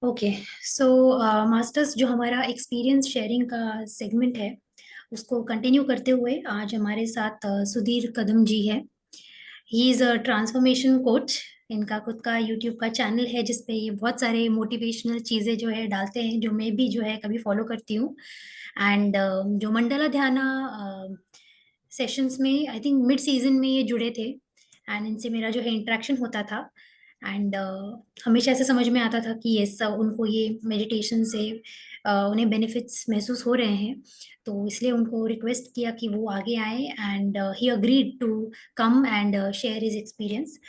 Okay. सो masters जो हमारा experience sharing का सेगमेंट है उसको कंटिन्यू करते हुए आज हमारे साथ सुधीर कदम जी है। He is a transformation coach. इनका खुद का यूट्यूब का चैनल है जिसपे ये बहुत सारे मोटिवेशनल चीज़ें जो है डालते हैं, जो मैं भी जो है कभी फॉलो करती हूँ। एंड जो मंडला ध्याना सेशंस में आई थिंक मिड सीजन में ये जुड़े थे। एंड इनसे मेरा जो है इंटरेक्शन होता था। एंड हमेशा ऐसे समझ में आता था कि ये सब उनको ये मेडिटेशन से उन्हें बेनिफिट्स महसूस हो रहे हैं। तो इसलिए उनको रिक्वेस्ट किया कि वो आगे आए and he agreed to come and share his experience.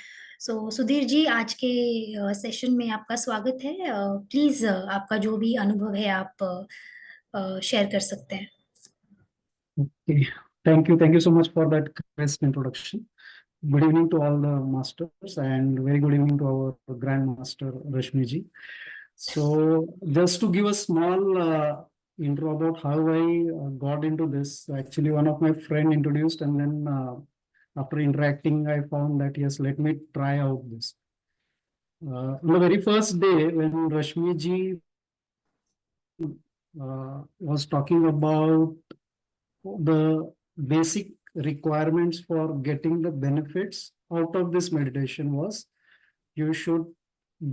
So Sudhir ji, आज के सेशन में आपका स्वागत है। प्लीज आपका जो भी अनुभव है आप शेयर कर सकते हैं। Okay. Thank you so much for that crisp introduction. Good evening to all the masters and very good evening to our Grandmaster Rashmi ji. So, just to give a small intro about how I got into this, actually, one of my friend introduced, and then after interacting, I found that yes, let me try out this. On the very first day, when Rashmi ji was talking about the basic requirements for getting the benefits out of this meditation was you should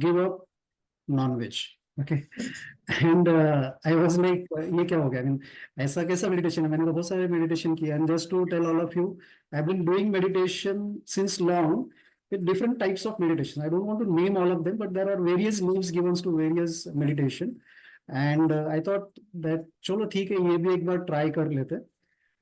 give up non-veg. Okay. And I was like, ये क्या हो गया? I mean, ऐसा कैसा meditation है? मैंने तो बहुत सारे meditation किया. And just to tell all of you, I've been doing meditation since long with different types of meditation. I don't want to name all of them, but there are various names given to various meditation. And I thought that चलो ठीक है, ये भी एक बार try कर लेते.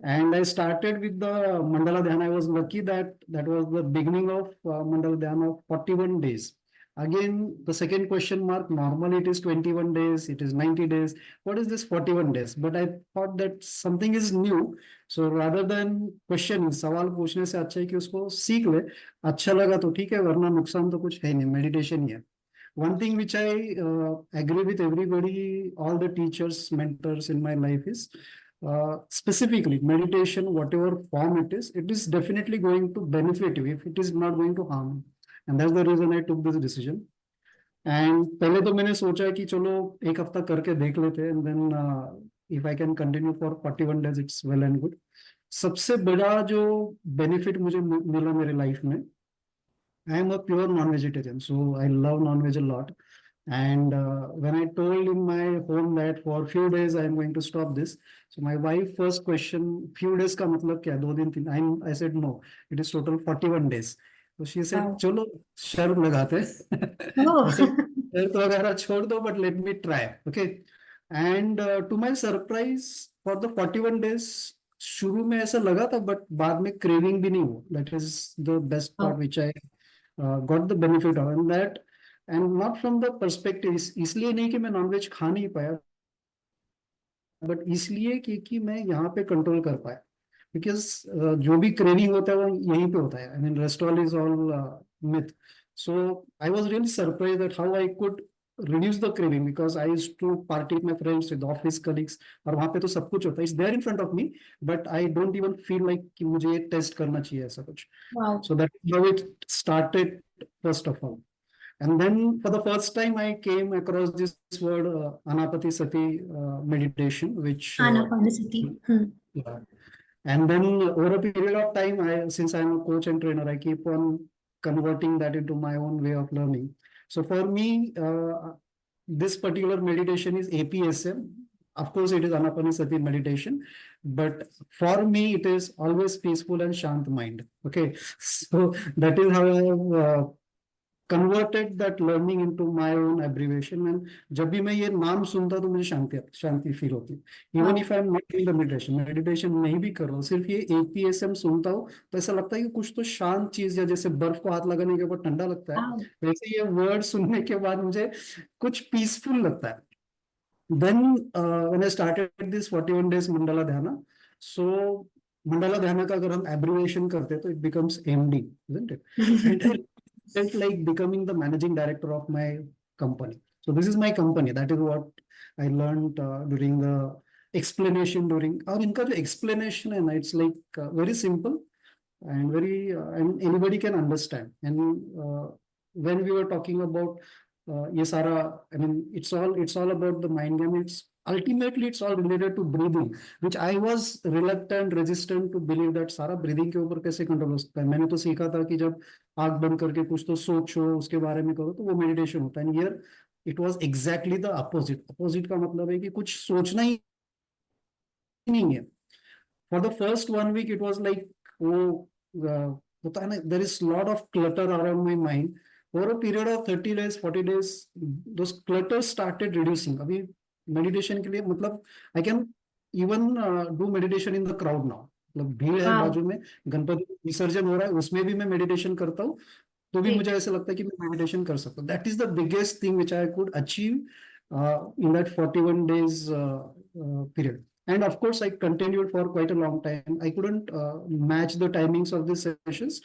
And I started with the Mandala Dhyana. I was lucky that that was the beginning of Mandala Dhyana of 41 days. Again, the second question mark, normally it is 21 days, it is 90 days. What is this 41 days? But I thought that something is new. So rather than question, सवाल पूछने से अच्छा है कि उसको सीख ले. अच्छा लगा तो ठीक है, वरना नुकसान तो कुछ है नहीं, मेडिटेशन ही है. One thing which I agree with everybody, all the teachers, mentors in my life is specifically meditation, whatever form it is definitely going to benefit you if it is not going to harm you. And that's the reason I took this decision. And पहले तो मैंने सोचा कि चलो एक हफ्ता करके देख लेते हैं, and then if I can continue for 41 days, it's well and good. सबसे बड़ा जो बेनिफिट मुझे मिला मेरे लाइफ में, I am a pure non-vegetarian, so I love non-veg a lot. And when I told in my home that for few days I am going to stop this, so my wife first question, few days का मतलब क्या? 2 दिन 3? I said no, it is total 41 days. So she said, wow. चलो शर्त लगाते हैं. ओह। ऐसे शर्त वगैरह छोड़ दो, but let me try. Okay. And to my surprise, for the 41 days, शुरू में ऐसा लगा था, but बाद में craving भी नहीं हुआ. That is the best part which I got the benefit of. And that, and not from the perspective, इसलिए नहीं कि मैं नॉनवेज खा नहीं पाया, बट इसलिए कि मैं यहाँ पे कंट्रोल कर पाया. बिकॉज जो भी क्रेविंग होता है वो यहीं पे होता है. I mean rest all is all myth. So I was really surprise that how I could reduce the craving because I used to party with my friends, with office colleagues, और वहां पे तो सब कुछ होता है, it's there in front of me, but I don't even feel like कि मुझे टेस्ट करना चाहिए ऐसा कुछ. Wow. So that's how it started first of all. And then for the first time, I came across this word Anapati Sati meditation, which Anapanasati. Hmm. yeah. And then over a period of time, since I'm a coach and trainer, I keep on converting that into my own way of learning. So for me, this particular meditation is APSM. Of course, it is Anapanasati meditation, but for me, it is always peaceful and shant mind. Okay, so that is how I have converted that learning into my own abbreviation. And जब भी मैं ये नाम सुनता तो मुझे शांति शांति feel होती. Even wow. If I am not doing the meditation नहीं भी कर रहा हूँ, सिर्फ ये एपीएसएम सुनता हूँ तो ऐसा लगता है कि कुछ तो शांत चीज है. जैसे बर्फ को हाथ लगाने के ऊपर ठंडा लगता है, वाओ। वैसे ये वर्ड सुनने के बाद मुझे कुछ पीसफुल लगता है. Then when I started this 41 days मंडला ध्यान, सो मंडला ध्यान का अगर हम एब्रिविएशन करते हैं तो it becomes MD, isn't it? And felt like becoming the managing director of my company. So this is my company. That is what I learned during the explanation during. और इनका जो explanation है ना, it's like very simple and very and anybody can understand. And when we were talking about ये सारा, I mean it's all about the mind game, it's ultimately it's all related to breathing, which I was reluctant resistant to believe that सारा breathing के ऊपर कैसे control हो सकता है। मैंने तो सीखा था कि जब आंख बंद करके कुछ तो सोचो, उसके बारे में करो, तो वो मेडिटेशन होता है। And here it was exactly the opposite. Opposite का मतलब है कि कुछ सोचना ही नहीं है। For the first 1 week it was like वो होता है ना, there is lot of clutter around my mind. Over a period of 30 days 40 days those clutter started reducing. अभी मेडिटेशन के लिए मतलब I can even do meditation in the crowd now. मतलब भीड़ है वाह, बाजू में, गणपति विसर्जन हो रहा है, उसमें भी मैं मेडिटेशन करता हूँ, तो भी मुझे ग्रेट। ऐसा लगता है कि मैं मेडिटेशन कर सकता हूँ। That is the biggest thing which I could achieve in that 41 days period. And of course, I continued for quite a long time. I couldn't match the timings of these sessions,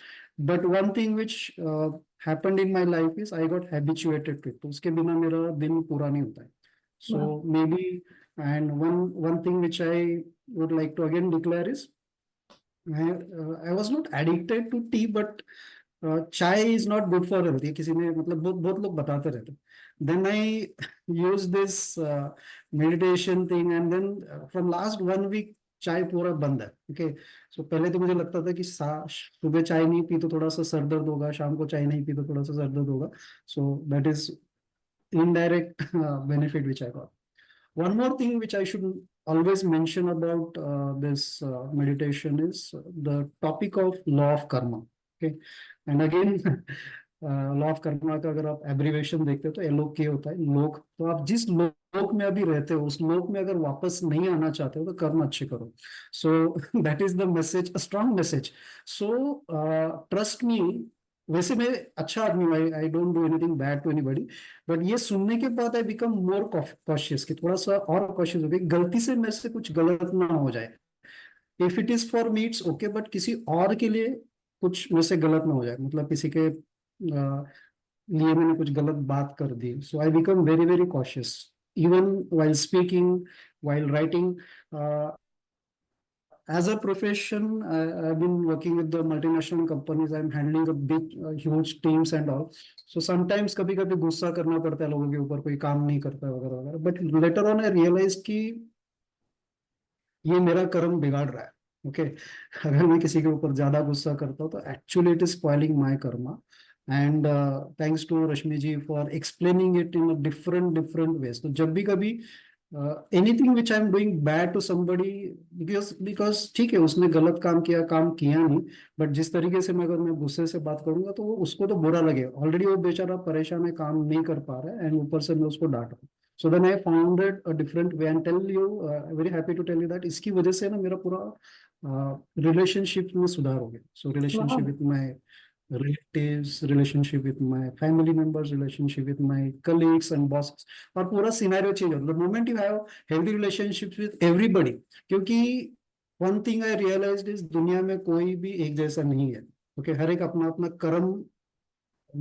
but one thing which happened in my life is I got habituated to it. तो उसके बिना मेरा दिन पूरा नहीं होता है. वाह, So maybe, and one thing which I would like to again declare is I was not addicted to tea, but chai is not good for health, ये किसी ने मतलब बहुत लोग बताते रहते। Then I use this meditation thing, and then from last 1 week चाय पूरा बंद है। ओके, सो पहले तो मुझे लगता था कि सुबह चाय नहीं पी तो थोड़ा सा सर दर्द होगा, शाम को चाय नहीं पी तो थोड़ा सा सर दर्द होगा। सो that is indirect benefit which I got. One more thing which I should always mention about this meditation is the topic of law of karma. Okay, and again law of Karma का अगर आप abbreviation देखते हो तो एलओके होता है, लोक। तो आप जिस लोक में अभी रहते हो, उस लोक में अगर वापस नहीं आना चाहते हो तो कर्म अच्छे करो। So that is the message, a strong message. So trust me, वैसे मैं अच्छा आदमी हूँ, I don't do anything bad to anybody, but ये सुनने के बाद आई बिकम मोर कॉशियस, कि थोड़ा सा और कॉशियस हो गई, गलती से मेरे से कुछ गलत ना हो जाए। If it is for me it's okay, but किसी और के लिए कुछ मेरे से गलत ना हो जाए, मतलब किसी के लिए मैंने कुछ गलत बात कर दी। So I become very very cautious even while speaking, while writing. As a profession, I've been working with the multinational companies. I'm handling a big, huge teams and all. So sometimes कभी कभी गुस्सा करना पड़ता है लोगों के ऊपर, कोई काम नहीं करता है वगैरह वगैरह। But later on I realize कि ये मेरा कर्म बिगाड़ रहा है। ओके, अगर मैं किसी के ऊपर ज्यादा गुस्सा करता हूँ तो actually it is spoiling my कर्मा। And thanks to Rashmi ji for explaining it in different different ways. तो जब भी कभी anything which I am doing bad to somebody, because ठीक है उसने गलत काम किया नहीं, बट जिस तरीके से मैं, अगर मैं गुस्से से बात करूंगा तो वो उसको तो बुरा लगेगा। ऑलरेडी वो बेचारा परेशान है, काम नहीं कर पा रहा है, एंड ऊपर से मैं उसको डांट रहा हूँ। So then I founded a different way and tell you, very happy to tell you that इसकी वजह से ना मेरा पूरा रिलेशनशिप में सुधार हो गया। सो वाह, relationship with my relatives, relationship with my family members, relationship with my colleagues and bosses, और पूरा सिनेरियो चेंज होता है the moment you have healthy relationships with everybody। क्योंकि one thing I realized is दुनिया में कोई भी एक जैसा नहीं है। ओके, हर एक अपना अपना कर्म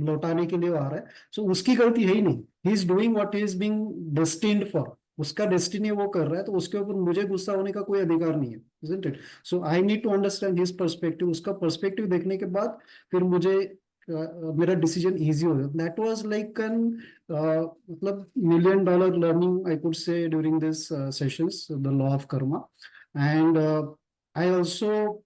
लौटाने के लिए आ रहा है। सो उसकी गलती है ही नहीं, he is doing what he is being destined for. उसका डेस्टिनी वो कर रहा है, तो उसके ऊपर मुझे गुस्सा होने का कोई अधिकार नहीं है, isn't it? So I need to understand his perspective. उसका पर्सपेक्टिव देखने के बाद फिर मुझे मेरा डिसीजन इजी हो गया। दैट वाज लाइक एन मतलब $1 million learning I could say during this sessions, the law of Karma. And I also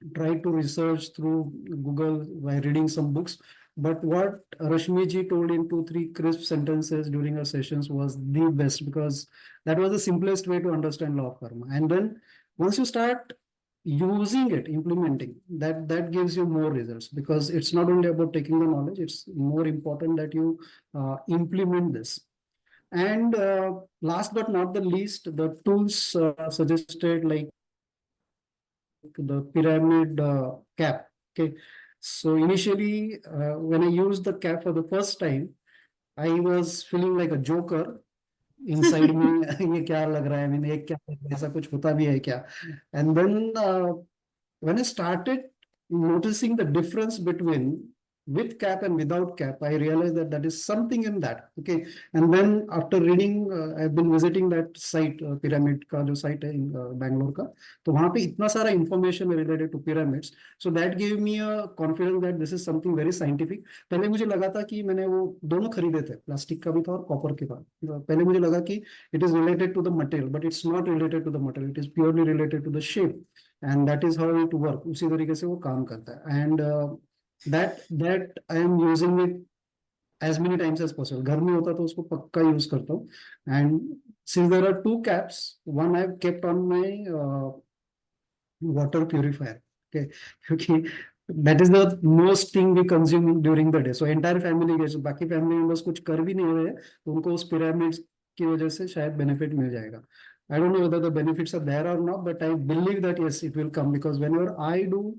try to research through Google by reading some books. But what Rashmi ji told in 2, 3 crisp sentences during our sessions was the best, because that was the simplest way to understand law of karma. And then once you start using it, implementing that gives you more results, because it's not only about taking the knowledge, it's more important that you implement this. And last but not the least, the tools suggested, like the pyramid cap. Okay, so initially when I used the cap for the first time, I was feeling like a joker inside me। ये क्या लग रहा है, मैंने एक क्या ऐसा कुछ होता भी है क्या? And then when I started noticing the difference between with cap and without cap, I realized that that is something in that. Okay. And then after reading, I've been visiting that site, pyramid का जो site है in Bangalore का, तो वहाँ पे इतना सारा information related to pyramids. So that gave me a confidence that this is something very scientific. पहले मुझे लगा था कि मैंने वो दोनों खरीदे थे, प्लास्टिक का भी था और कॉपर के था. पहले मुझे लगा कि it is related to the material, but it's not related to the material. It is purely related to the shape, and that is how it work. उसी तरीके से वो काम करता है. And that I am using it as many times as possible. घर में होता तो उसको पक्का यूज करता हूँ. And since there are two caps, one I've kept on my water purifier. Okay, क्योंकि that is the most thing we consume during the day. So entire family के बाकी family members कुछ कर भी नहीं रहे हैं, तो उनको उस pyramids की वजह से शायद benefit मिल जाएगा. I don't know whether the benefits are there or not, but I believe that yes, it will come, because whenever I do,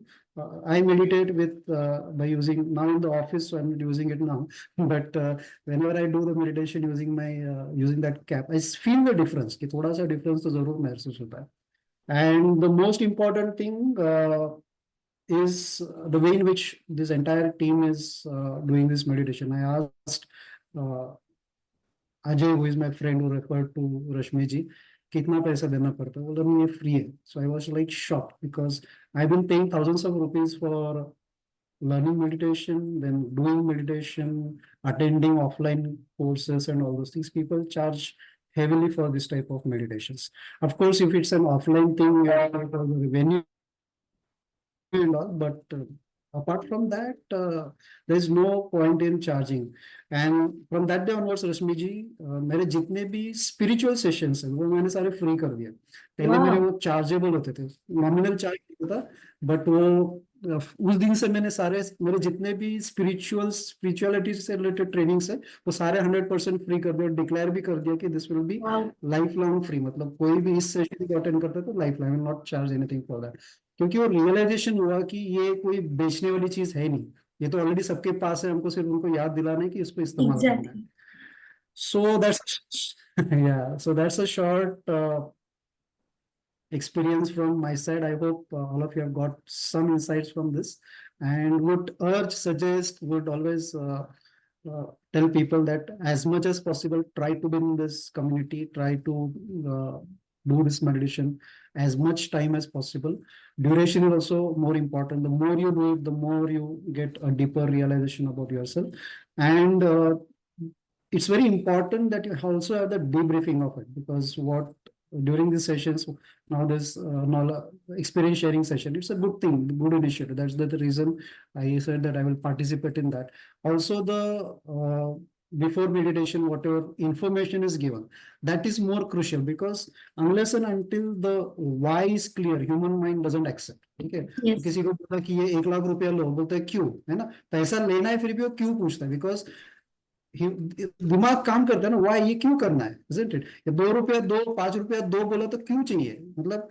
I meditate with by using, now in the office, so I'm not using it now, but whenever I do the meditation using my using that cap, I feel the difference कि थोड़ा सा difference तो जरूर महसूस होता है. And the most important thing is the way in which this entire team is doing this meditation. I asked uh, Ajay, who is my friend who referred to Rashmi ji, कितना पैसा देना पड़ता है, बोला नहीं ये फ्री है. So I was like shocked, because I've been paying thousands of rupees for learning meditation, then doing meditation, attending offline courses and all those things. People charge heavily for this type of meditations. Of course, if it's an offline thing, you have to pay for the revenue and all, but apart from that, there is no point in charging. And from that day onwards, Rashmi ji, मेरे जितने भी spiritual sessions हैं वो मैंने सारे free कर दिए. पहले मेरे वाह. वो चार्जेबल होते थे, नॉमिनल चार्ज होता था, बट वो उस दिन से मैंने सारे मेरे जितने भी स्पिरिचुअलिटी से रिलेटेड ट्रेनिंग्स है वो सारे 100% फ्री कर दिया. डिक्लेयर भी कर दिया कि दिस विल बी वाह. Life long free. मतलब कोई भी इस सेशन को अटेंड करता है तो life long, not charge anything for that. क्योंकि वो रियलाइजेशन हुआ कि ये कोई बेचने वाली चीज है नहीं, ये तो ऑलरेडी सबके पास है, हमको सिर्फ उनको याद दिलाना है कि इसको इस्तेमाल करना है. Exactly. So that's yeah, so that's a short experience from my side. I hope all of you have got some insights from this, and would urge, suggest, would always tell people that as much as possible, try to be in this community, try to do this meditation as much time as possible. Duration is also more important. The more you do it, the more you get a deeper realization about yourself. And it's very important that you also have the debriefing of it, because what during these sessions, now this knowledge, experience sharing session, it's a good thing, good initiative. That's the reason I said that I will participate in that. Also, the before meditation, whatever information is given, that is more crucial, because unless and until the why is clear, human mind doesn't accept. ठीक है, तो yes. किसी को बोला कि ये 1 लाख रुपया लो, बोलते हैं क्यों, है ना, पैसा लेना है फिर भी वो क्यों पूछता है, बिकॉज दिमाग काम करता है ना, वाई, ये क्यों करना है, isn't it? ये 2 रुपया दो, 5 रुपया दो बोला तो क्यों चाहिए, मतलब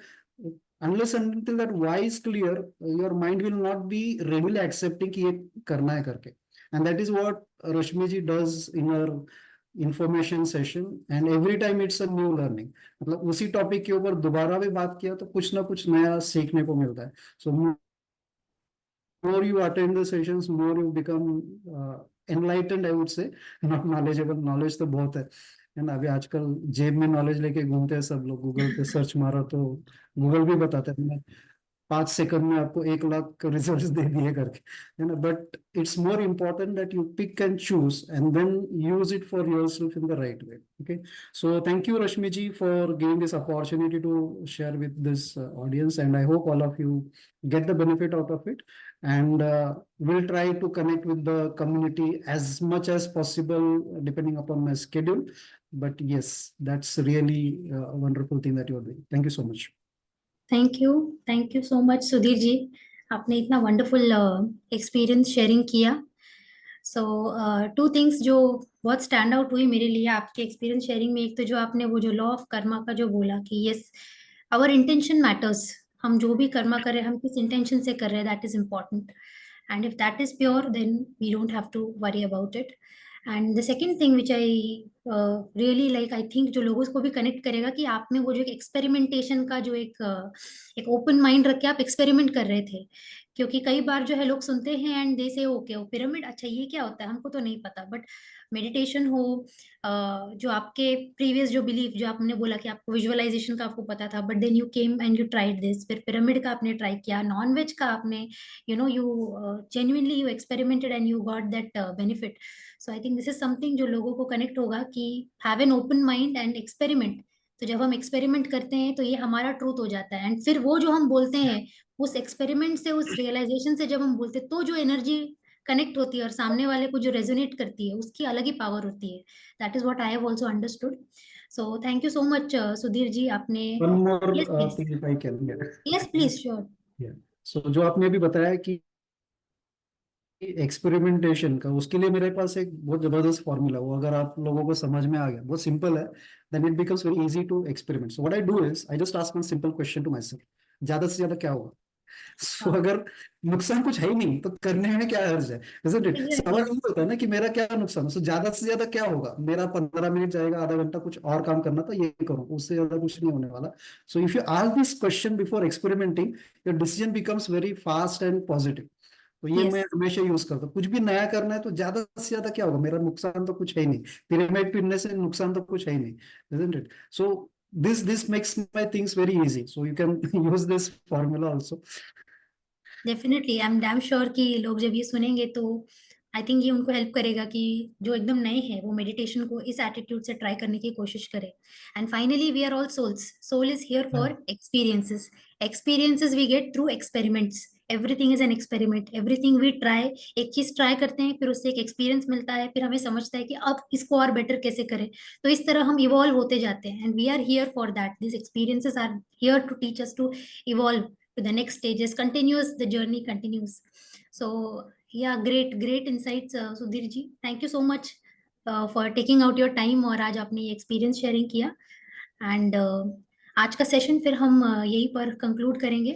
unless until that why is clear, your mind will not be readily accepting कि ये करना है करके. And that is what Rashmi ji does in her information session, and every time it's a new learning. मतलब उसी topic के ऊपर दोबारा भी बात किया तो कुछ ना कुछ नया सीखने को मिलता है. So more you attend the sessions, more you become enlightened, I would say, not knowledgeable. Knowledge तो बहुत है ना. अभी आजकल जेब में नॉलेज लेके घूमते हैं सब लोग. गूगल पे सर्च मारो तो गूगल भी बताता है, मैं 5 सेकंड में आपको 1 लाख रिजल्ट दे दिए करके, है ना. But it's more important that you pick and choose and then use it for yourself in the right way. Okay, so thank you, Rashmi ji, for giving this opportunity to share with this audience, and I hope all of you get the benefit out of it, and we'll try to connect with the community as much as possible depending upon my schedule. But yes, that's really a wonderful thing that you're doing. Thank you so much. Thank you so much Sudhir ji. आपने इतना wonderful experience sharing किया. सो two things जो बहुत stand out हुई मेरे लिए आपके experience sharing में. एक तो जो आपने वो जो लॉ ऑफ कर्मा का जो बोला कि यस, आवर इंटेंशन मैटर्स. हम जो भी कर्मा कर रहे हैं, हम किस इंटेंशन से कर रहे हैं, that is important. And if that is pure, then we don't have to worry about it. And the second thing which I really like, I think जो लोगों को भी कनेक्ट करेगा, कि आप में वो जो एक एक्सपेरिमेंटेशन का जो एक ओपन माइंड रख के आप एक्सपेरिमेंट कर रहे थे, क्योंकि कई बार जो है लोग सुनते हैं एंड दे से ओके, वो पिरामिड, अच्छा ये क्या होता है, हमको तो नहीं पता। बट मेडिटेशन हो, जो आपके प्रीवियस जो बिलीफ, जो आपने बोला कि आपको विजुअलाइजेशन का आपको पता था, but then you came and you tried this, फिर पिरामिड का आपने ट्राई किया, नॉन वेज का आपने, you genuinely you experimented and you got that benefit. So I think this is something जो लोगों को कनेक्ट होगा कि have an open mind and experiment. तो जब हम एक्सपेरिमेंट करते हैं तो ये हमारा ट्रूथ हो जाता है, एंड फिर वो जो हम बोलते हैं उस एक्सपेरिमेंट से, उस रियलाइजेशन से जब हम बोलते हैं, तो जो एनर्जी कनेक्ट होती है और सामने वाले को जो रेजोनेट करती है, उसकी अलग ही पावर होती है। That is what I have also understood. So thank you so much Sudhir ji, आपने। One more yes please. thing if I can get. Yes please, sure. Yeah. So जो आपने अभी बताया कि एक्सपेरिमेंटेशन का, उसके लिए मेरे पास एक बहुत जबरदस्त फॉर्मूला, वो अगर आप लोगों को समझ में आ गया, बहुत सिंपल है, then it becomes very easy to experiment. So what I do is I just ask one simple question to myself, ज्यादा से ज्यादा क्या होगा। सो हाँ, अगर नुकसान कुछ है ही नहीं तो करने में क्या हर्ज है, isn't it? एग्जैक्टली। सवाल ये होता है ना कि मेरा क्या नुकसान है। सो ज्यादा से ज्यादा क्या होगा, मेरा 15 मिनट जाएगा, आधा घंटा कुछ और काम करना था, ये करूँ, उससे ज्यादा कुछ नहीं होने वाला। So if you ask this question before experimenting, your decision becomes very fast and positive. तो ये मैं यस, हमेशा यूज करता हूँ। कुछ भी नया करना है तो ज्यादा से ज्यादा क्या होगा, मेरा नुकसान तो कुछ है ही नहीं, पिरामिड पिनने से नुकसान तो कुछ है ही नहीं, isn't it? So this makes my things very easy, so you can use this formula also. Definitely I am damn sure कि लोग जब ये सुनेंगे तो आई थिंक ये उनको हेल्प करेगा कि जो एकदम नए हैं वो मेडिटेशन को इस एटीट्यूड से ट्राई करने की कोशिश करें। And finally we are all souls, soul is here हाँ, for experiences. Experiences we get through experiments. Everything is an experiment, everything we try. एक चीज ट्राई करते हैं, फिर उससे एक एक्सपीरियंस मिलता है, फिर हमें समझता है कि अब इसको और बेटर कैसे करें। तो इस तरह हम इवॉल्व होते जाते हैं, and we are here for that. This experiences are here to teach us to evolve to the next stages. Continuous, the journey continues. So yeah, great insights, Sudhir ji, thank you so much for taking out your time, और आज आपने ये experience sharing किया। And आज का session फिर हम यहीं पर कंक्लूड करेंगे,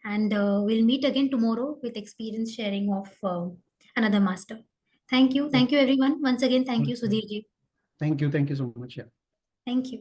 and will meet again tomorrow with experience sharing of another master. Thank you everyone, once again thank you Sudhir ji. thank you so much, yeah. Thank you.